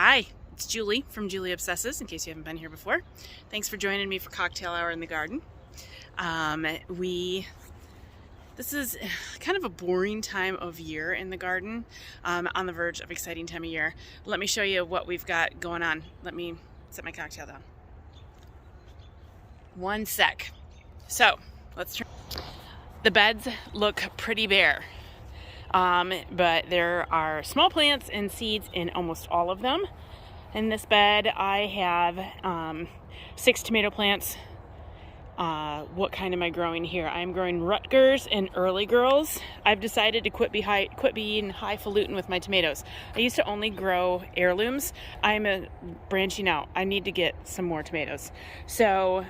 Hi, it's Julie from Julie Obsesses, in case you haven't been here before. Thanks for joining me for cocktail hour in the garden. This is kind of a boring time of year in the garden, on the verge of exciting time of year. Let me show you what we've got going on. Let me set my cocktail down. One sec. So, let's turn. The beds look pretty bare. But there are small plants and seeds in almost all of them. In this bed, I have 6 tomato plants. What kind am I growing here? I'm growing Rutgers and Early Girls. I've decided to quit being highfalutin with my tomatoes. I used to only grow heirlooms. I'm branching out. I need to get some more tomatoes. So,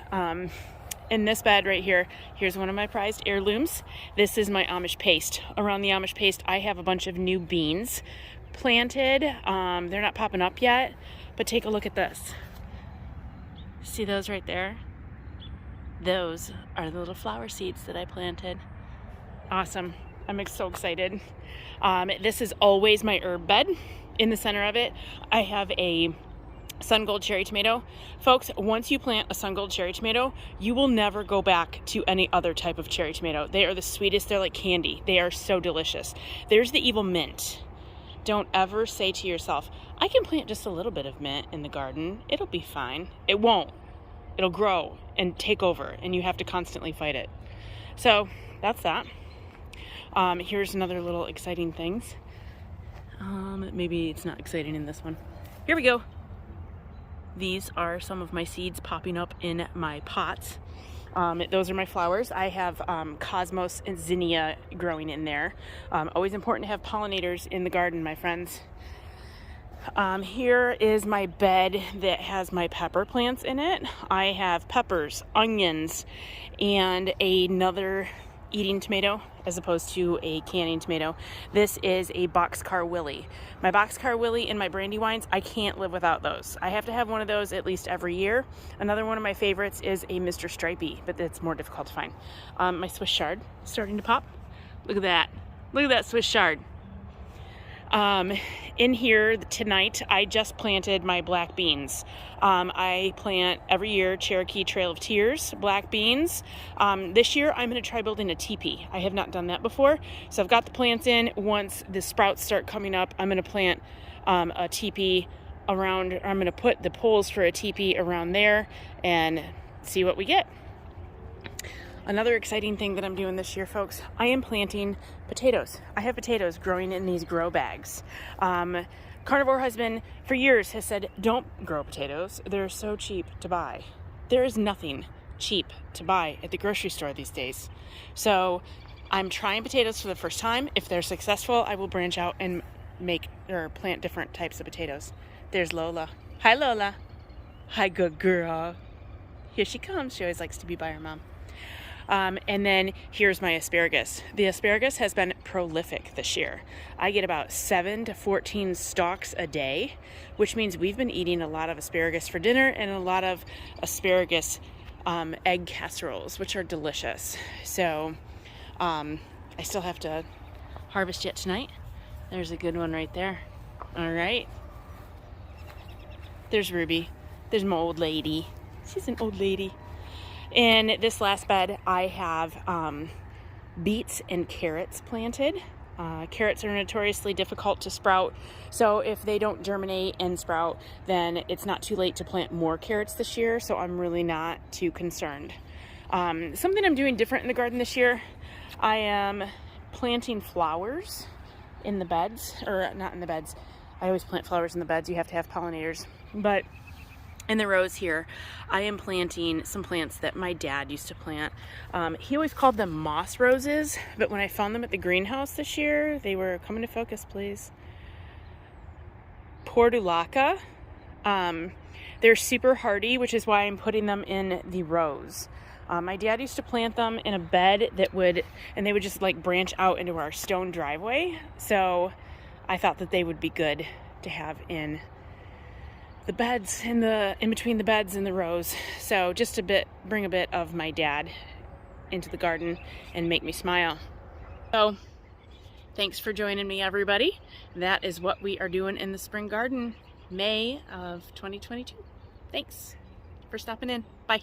in this bed right here, here's one of my prized heirlooms. This is my Amish paste. Around the Amish paste, I have a bunch of new beans planted. They're not popping up yet, but take a look at this. See those right there? Those are the little flower seeds that I planted. Awesome. I'm so excited. This is always my herb bed. In the center of it, I have a sun gold cherry tomato. Folks, once you plant a sun gold cherry tomato, you will never go back to any other type of cherry tomato. They are the sweetest. They're like candy. They are so delicious. There's the evil mint. Don't ever say to yourself, I can plant just a little bit of mint in the garden. It'll be fine. It won't. It'll grow and take over, and you have to constantly fight it. So that's that. Here's another little exciting things. Maybe it's not exciting in this one. Here we go. These are some of my seeds popping up in my pots. Those are my flowers. I have Cosmos and Zinnia growing in there. Always important to have pollinators in the garden, my friends. Here is my bed that has my pepper plants in it. I have peppers, onions, and another eating tomato as opposed to a canning tomato. This is a boxcar willy. My boxcar willy and my brandywines, I can't live without those. I have to have one of those at least every year. Another one of my favorites is a Mr. Stripey, but it's more difficult to find. My Swiss Chard starting to pop. Look at that. Look at that Swiss Chard. In here tonight, I just planted my black beans. I plant every year Cherokee Trail of Tears black beans. This year I'm going to try building a teepee. I have not done that before. So I've got the plants in. Once the sprouts start coming up, I'm going to plant a teepee around, I'm going to put the poles for a teepee around there and see what we get. Another exciting thing that I'm doing this year, folks, I am planting potatoes. I have potatoes growing in these grow bags. Carnivore husband for years has said, don't grow potatoes. They're so cheap to buy. There is nothing cheap to buy at the grocery store these days. So I'm trying potatoes for the first time. If they're successful, I will branch out and plant different types of potatoes. There's Lola. Hi, Lola. Hi, good girl. Here she comes. She always likes to be by her mom. And then here's my asparagus. The asparagus has been prolific this year. I get about 7 to 14 stalks a day, which means we've been eating a lot of asparagus for dinner and a lot of asparagus egg casseroles, which are delicious. So I still have to harvest yet tonight. There's a good one right there. All right. There's Ruby. There's my old lady. She's an old lady. In this last bed, I have beets and carrots planted. Carrots are notoriously difficult to sprout, so if they don't germinate and sprout, then it's not too late to plant more carrots this year, so I'm really not too concerned. Something I'm doing different in the garden this year, I am planting flowers in the beds, or not in the beds. I always plant flowers in the beds. You have to have pollinators, but in the rows here, I am planting some plants that my dad used to plant. He always called them moss roses, but when I found them at the greenhouse this year, they were coming to focus, please. Portulaca. They're super hardy, which is why I'm putting them in the rows. My dad used to plant them in a bed and they would just like branch out into our stone driveway. So I thought that they would be good to have in the beds, in between the beds and the rows. So just bring a bit of my dad into the garden and make me smile. So thanks for joining me, everybody. That is what we are doing in the spring garden. May of 2022. Thanks for stopping in. Bye.